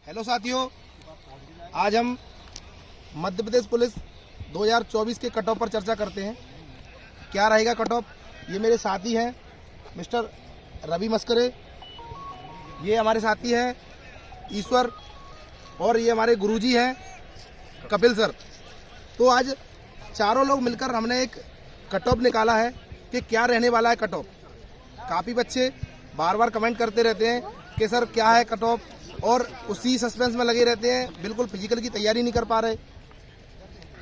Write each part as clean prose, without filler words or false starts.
Hello साथियों, आज हम मध्य प्रदेश पुलिस 2024 के कट ऑफ पर चर्चा करते हैं। क्या रहेगा कट ऑफ? ये मेरे साथी हैं मिस्टर रवि मस्करे, ये हमारे साथी हैं ईश्वर, और ये हमारे गुरुजी हैं कपिल सर। तो आज चारों लोग मिलकर हमने एक कट ऑफ निकाला है कि क्या रहने वाला है कट ऑफ। काफ़ी बच्चे बार बार कमेंट करते रहते हैं कि सर क्या है कट ऑफ, और उसी सस्पेंस में लगे रहते हैं, बिल्कुल फिजिकल की तैयारी नहीं कर पा रहे।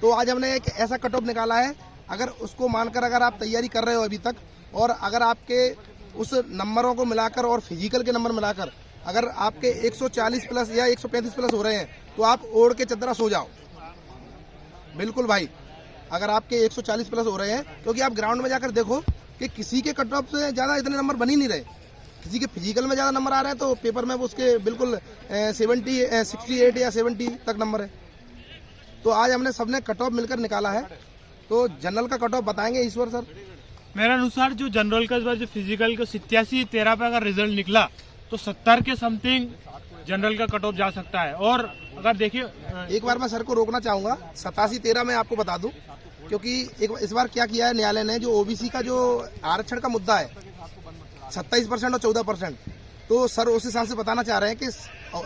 तो आज हमने एक ऐसा कट ऑफ निकाला है, अगर उसको मानकर अगर आप तैयारी कर रहे हो अभी तक, और अगर आपके उस नंबरों को मिलाकर और फिजिकल के नंबर मिलाकर अगर आपके 140 प्लस या 135 प्लस हो रहे हैं तो आप ओढ़ के चदरा सो जाओ। बिल्कुल भाई, अगर आपके 140 प्लस हो रहे हैं, क्योंकि आप ग्राउंड में जाकर देखो कि किसी के कट ऑफ से ज़्यादा इतने नंबर बन ही नहीं रहे। किसी के फिजिकल में ज़्यादा नंबर आ रहे हैं तो पेपर में उसके बिल्कुल 68 या 70 तक नंबर है। तो आज हमने सबने कट ऑफ मिलकर निकाला है। तो जनरल का कट ऑफ बताएंगे ईश्वर सर। मेरे अनुसार जो जनरल का इस बार जो फिजिकल का 87-13 पे अगर रिजल्ट निकला तो 70 के समथिंग जनरल का कट ऑफ जा सकता है। और अगर देखिए, एक बार मैं सर को रोकना चाहूँगा, 87-13 में आपको बता दूं, क्योंकि इस बार क्या किया है न्यायालय ने, जो ओबीसी का जो आरक्षण का मुद्दा है 27% और 14%, तो सर उस हिसाब से बताना चाह रहे हैं कि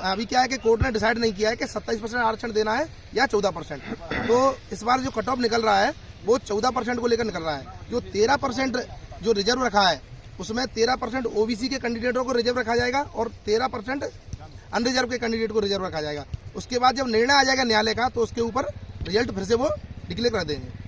अभी क्या है कि कोर्ट ने डिसाइड नहीं किया है कि 27% आरक्षण देना है या 14%। तो इस बार जो कट ऑफ निकल रहा है वो 14% को लेकर निकल रहा है। जो 13% जो रिजर्व रखा है उसमें 13% ओबीसी के कैंडिडेटों को रिजर्व रखा जाएगा और 13% अनरिजर्व के कैंडिडेट को रिजर्व रखा जाएगा। उसके बाद जब निर्णय आ जाएगा न्यायालय का तो उसके ऊपर रिजल्ट फिर से वो डिक्लेयर कर देंगे।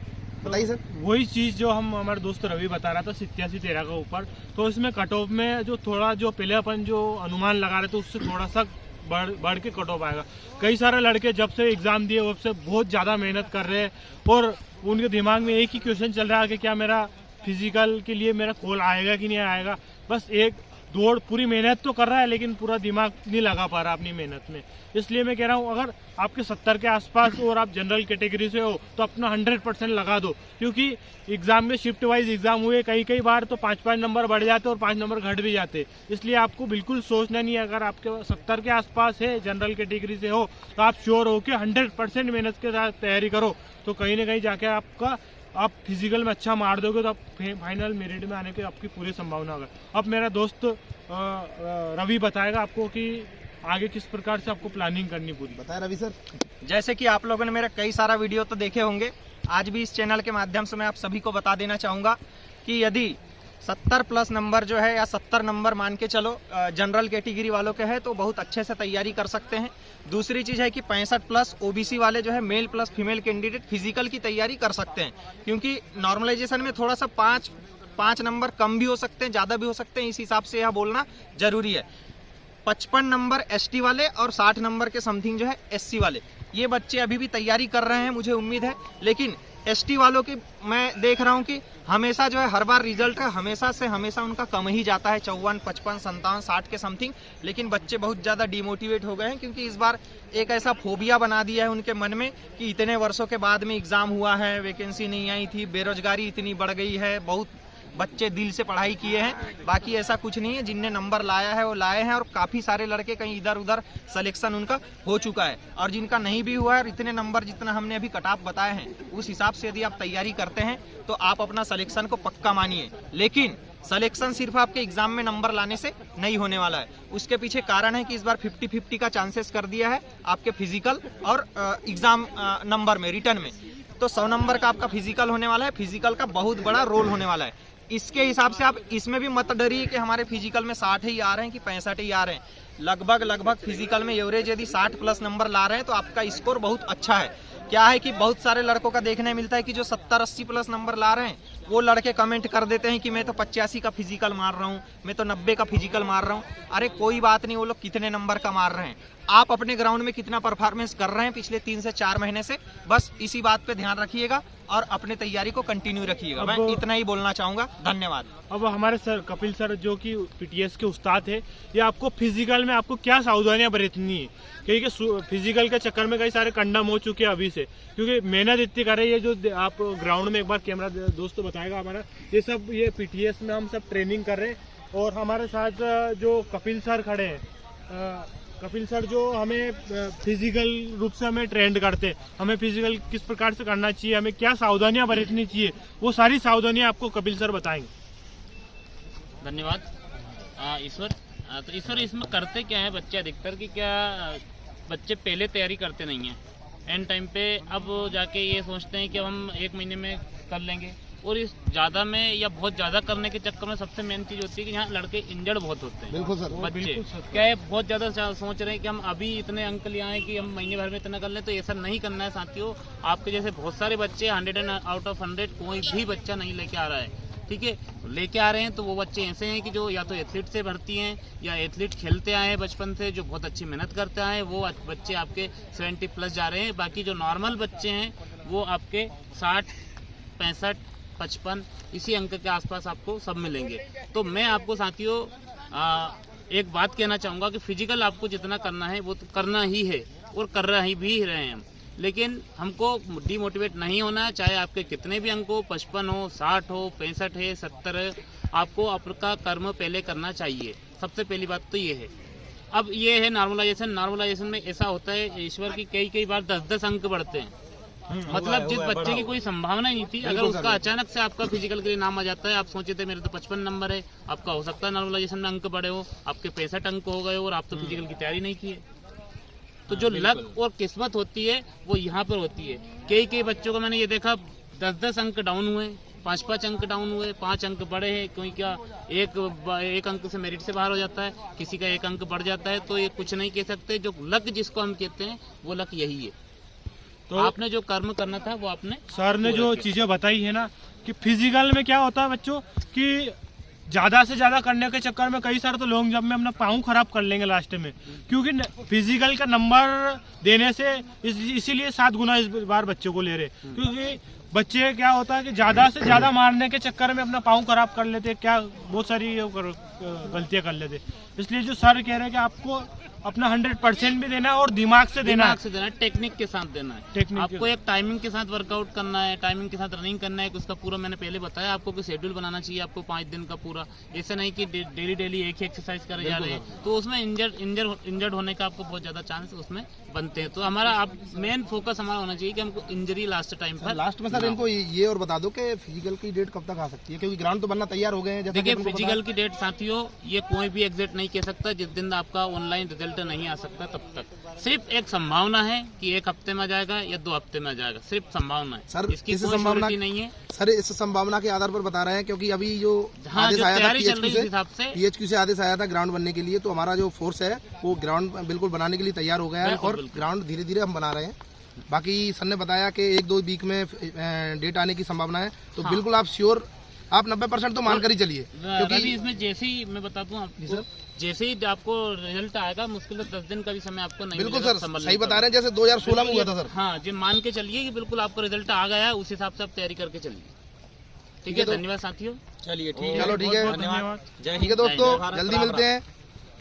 बताइए सर। वही चीज जो हम हमारे दोस्त रवि बता रहा था 87-13 के ऊपर, तो इसमें कट ऑफ में जो थोड़ा जो पहले अपन जो अनुमान लगा रहे थे उससे थोड़ा सा बढ़ के कट ऑफ आएगा। कई सारे लड़के जब से एग्जाम दिए वब से बहुत ज्यादा मेहनत कर रहे हैं और उनके दिमाग में एक ही क्वेश्चन चल रहा है कि क्या मेरा फिजिकल के लिए मेरा कॉल आएगा कि नहीं आएगा। बस एक दौड़, पूरी मेहनत तो कर रहा है लेकिन पूरा दिमाग नहीं लगा पा रहा अपनी मेहनत में। इसलिए मैं कह रहा हूँ अगर आपके 70 के आसपास और आप जनरल कैटेगरी से हो तो अपना 100% लगा दो, क्योंकि एग्जाम में शिफ्ट वाइज एग्जाम हुए, कई बार तो 5-5 नंबर बढ़ जाते और 5 नंबर घट भी जाते। इसलिए आपको बिल्कुल सोचना नहीं है। अगर आपके 70 के आसपास है, जनरल कैटेगरी से हो, तो आप श्योर हो कि 100% मेहनत के साथ तैयारी करो, तो कहीं ना कहीं जाके आप फिजिकल में अच्छा मार दोगे तो आप फाइनल मेरिट में आने की आपकी पूरी संभावना होगा। अब मेरा दोस्त रवि बताएगा आपको कि आगे किस प्रकार से आपको प्लानिंग करनी पूरी। बताए रवि सर। जैसे कि आप लोगों ने मेरा कई सारा वीडियो तो देखे होंगे, आज भी इस चैनल के माध्यम से मैं आप सभी को बता देना चाहूँगा कि यदि 70 प्लस नंबर जो है या 70 नंबर मान के चलो जनरल कैटेगरी वालों के है तो बहुत अच्छे से तैयारी कर सकते हैं। दूसरी चीज़ है कि 65 प्लस ओबीसी वाले जो है male plus female candidate physical की तैयारी कर सकते हैं, क्योंकि नॉर्मलाइजेशन में थोड़ा सा 5 नंबर कम भी हो सकते हैं, ज़्यादा भी हो सकते हैं, इस हिसाब से यह बोलना जरूरी है। 55 नंबर एसटी वाले और 60 नंबर के समथिंग जो है एससी वाले, ये बच्चे अभी भी तैयारी कर रहे हैं, मुझे उम्मीद है। लेकिन एसटी वालों की मैं देख रहा हूं कि हमेशा जो है हर बार रिजल्ट है हमेशा से हमेशा उनका कम ही जाता है, 54, 55, 57, 60 के समथिंग। लेकिन बच्चे बहुत ज़्यादा डिमोटिवेट हो गए हैं, क्योंकि इस बार एक ऐसा फोबिया बना दिया है उनके मन में कि इतने वर्षों के बाद में एग्ज़ाम हुआ है, वैकेंसी नहीं आई थी, बेरोजगारी इतनी बढ़ गई है, बहुत बच्चे दिल से पढ़ाई किए हैं। बाकी ऐसा कुछ नहीं है, जिनने नंबर लाया है वो लाए हैं, और काफ़ी सारे लड़के कहीं इधर उधर सिलेक्शन उनका हो चुका है। और जिनका नहीं भी हुआ है, इतने नंबर जितना हमने अभी कट ऑफ बताए हैं उस हिसाब से यदि आप तैयारी करते हैं तो आप अपना सिलेक्शन को पक्का मानिए। लेकिन सिलेक्शन सिर्फ आपके एग्जाम में नंबर लाने से नहीं होने वाला है, उसके पीछे कारण है कि इस बार 50-50 का चांसेस कर दिया है आपके फिजिकल और एग्जाम नंबर में, रिटर्न में। तो 100 नंबर का आपका फिजिकल होने वाला है, फिजिकल का बहुत बड़ा रोल होने वाला है। इसके हिसाब से आप इसमें भी मत डरिए कि हमारे फिजिकल में 60 ही आ रहे हैं कि 65 ही आ रहे हैं। लगभग फिजिकल में एवरेज यदि 60 प्लस नंबर ला रहे हैं तो आपका स्कोर बहुत अच्छा है। क्या है कि बहुत सारे लड़कों का देखने मिलता है कि जो 70-80 प्लस नंबर ला रहे हैं वो लड़के कमेंट कर देते हैं कि मैं तो 85 का फिजिकल मार रहा हूँ, मैं तो 90 का फिजिकल मार रहा हूँ। अरे कोई बात नहीं, वो लोग कितने नंबर का मार रहे हैं, आप अपने ग्राउंड में कितना परफॉर्मेंस कर रहे हैं पिछले 3 से 4 महीने से, बस इसी बात पे ध्यान रखिएगा और अपने तैयारी को कंटिन्यू रखिएगा। मैं इतना ही बोलना चाहूंगा, धन्यवाद। अब हमारे सर कपिल सर जो कि पीटीएस के उस्ताद है, ये आपको फिजिकल में आपको क्या सावधानियां बरतनी है, क्योंकि फिजिकल के चक्कर में कई सारे कंडम हो चुके हैं अभी से, क्योंकि मेहनत इतनी कर रही है। जो आप ग्राउंड में एक बार कैमरा दोस्त बताएगा हमारा, ये पीटीएस में हम सब ट्रेनिंग कर रहे हैं। और हमारे साथ जो कपिल सर खड़े हैं, कपिल सर जो हमें फिजिकल रूप से हमें ट्रेंड करते, हमें फिजिकल किस प्रकार से करना चाहिए, हमें क्या सावधानियां बरतनी चाहिए, वो सारी सावधानियां आपको कपिल सर बताएंगे। धन्यवाद ईश्वर। तो ईश्वर, इसमें करते क्या है बच्चे अधिकतर कि क्या बच्चे पहले तैयारी करते नहीं हैं, एंड टाइम पे अब जाके ये सोचते हैं कि हम 1 महीने में कर लेंगे, और इस ज़्यादा में या बहुत ज़्यादा करने के चक्कर में सबसे मेन चीज़ होती है कि यहाँ लड़के इंजर्ड बहुत होते हैं। बिल्कुल सर। बच्चे क्या है, बहुत ज़्यादा सोच रहे हैं कि हम अभी इतने अंक ले आए कि हम महीने भर में इतना कर लें, तो ऐसा नहीं करना है साथियों। आपके जैसे बहुत सारे बच्चे 100 आउट ऑफ 100 कोई भी बच्चा नहीं लेके आ रहा है, ठीक है। लेके आ रहे हैं तो वो बच्चे ऐसे हैं कि जो या तो एथलीट से भर्ती हैं या एथलीट खेलते आए हैं बचपन से, जो बहुत अच्छी मेहनत करते आए हैं, वो बच्चे आपके 70 प्लस जा रहे हैं। बाकी जो नॉर्मल बच्चे हैं वो आपके 60, 65, 55 इसी अंक के आसपास आपको सब मिलेंगे। तो मैं आपको साथियों एक बात कहना चाहूँगा कि फिजिकल आपको जितना करना है वो तो करना ही है, और कर रहे भी रहे हैं हम, लेकिन हमको डीमोटिवेट नहीं होना है। चाहे आपके कितने भी अंक हो, 55 हो, 60 हो, 65 है, 70 है, आपको आपका कर्म पहले करना चाहिए। सबसे पहली बात तो ये है। अब ये है नॉर्मलाइजेशन। नॉर्मलाइजेशन में ऐसा होता है ईश्वर की कई बार 10-10 अंक बढ़ते हैं। मतलब जिस बच्चे की कोई संभावना नहीं थी, अगर उसका अचानक से आपका फिजिकल के लिए नाम आ जाता है, आप सोचे थे मेरे तो 55 नंबर है, आपका हो सकता है नॉर्मलाइजेशन में अंक बढ़े हो, आपके 65 अंक हो गए और आप तो फिजिकल की तैयारी नहीं की है। तो जो लक और किस्मत होती है वो यहाँ पर होती है। कई बच्चों को मैंने ये देखा 10-10 अंक डाउन हुए, 5-5 अंक डाउन हुए, 5 अंक बढ़े हैं। कोई क्या एक अंक से मेरिट से बाहर हो जाता है, किसी का 1 अंक बढ़ जाता है। तो ये कुछ नहीं कह सकते, जो लक जिसको हम कहते हैं वो लक यही है। तो आपने जो कर्म करना था वो आपने, सर ने जो चीजें बताई है ना कि फिजिकल में क्या होता है बच्चों कि ज्यादा से ज्यादा करने के चक्कर में कई सारे तो लॉन्ग जंप में अपना पाँव खराब कर लेंगे लास्ट में, क्योंकि फिजिकल का नंबर देने से इसीलिए 7 गुना इस बार बच्चों को ले रहे, क्योंकि बच्चे क्या होता है कि ज्यादा से ज्यादा मारने के चक्कर में अपना पाँव खराब कर लेते, क्या बहुत सारी गलतियां कर लेते। इसलिए जो सर कह रहे हैं कि आपको अपना 100% भी देना है और दिमाग से देना है, टेक्निक के साथ देना है। आपको एक टाइमिंग के साथ वर्कआउट करना है, टाइमिंग के साथ रनिंग करना है। उसका पूरा मैंने पहले बताया आपको कि शेड्यूल बनाना चाहिए आपको 5 दिन का पूरा। ऐसे नहीं कि डेली एक ही एक्सरसाइज करे जा रहे हैं, तो उसमें इंजर्ड होने का आपको बहुत ज्यादा चांस उसमें बनते हैं। तो हमारा मेन फोकस हमारा होना चाहिए कि हमको इंजरी लास्ट टाइम पर। लास्ट में सर इनको ये और बता दो कि फिजिकल की डेट कब तक आ सकती है, क्योंकि ग्राउंड तो बनना तैयार हो गए हैं। देखिए फिजिकल की डेट साथियों ये कोई भी एग्जैक्ट नहीं कह सकता। जिस दिन आपका ऑनलाइन रिजल्ट नहीं आ सकता तब तक सिर्फ एक संभावना है कि 1 हफ्ते में आ जाएगा या 2 हफ्ते में आ जाएगा, सिर्फ संभावना है सर। इसकी कोई संभावना नहीं है सर। इस संभावना के आधार पर बता रहे हैं, क्योंकि अभी जो आदेश आया था PHQ से आदेश आया था ग्राउंड बनने के लिए, तो हमारा जो फोर्स है वो ग्राउंड बिल्कुल बनाने के लिए तैयार हो गया है, और ग्राउंड धीरे धीरे हम बना रहे हैं। बाकी सर ने बताया कि 1-2 वीक में डेट आने की संभावना है, तो बिल्कुल आप श्योर, आप 90% तो मानकर ही चलिए, क्योंकि इसमें जैसे ही मैं बता दूं आपको, जैसे ही आपको रिजल्ट आएगा मुश्किल से 10 दिन का भी समय आपको नहीं बिल्कुल सर सही बता रहे हैं, जैसे 2016 में हुआ था सर। हाँ जी, मान के चलिए कि बिल्कुल आपको रिजल्ट आ गया है, उस हिसाब से आप तैयारी करके चलिए। ठीक है, धन्यवाद साथियों। चलिए चलो ठीक है, धन्यवाद। ठीक है दोस्तों, जल्दी मिलते हैं।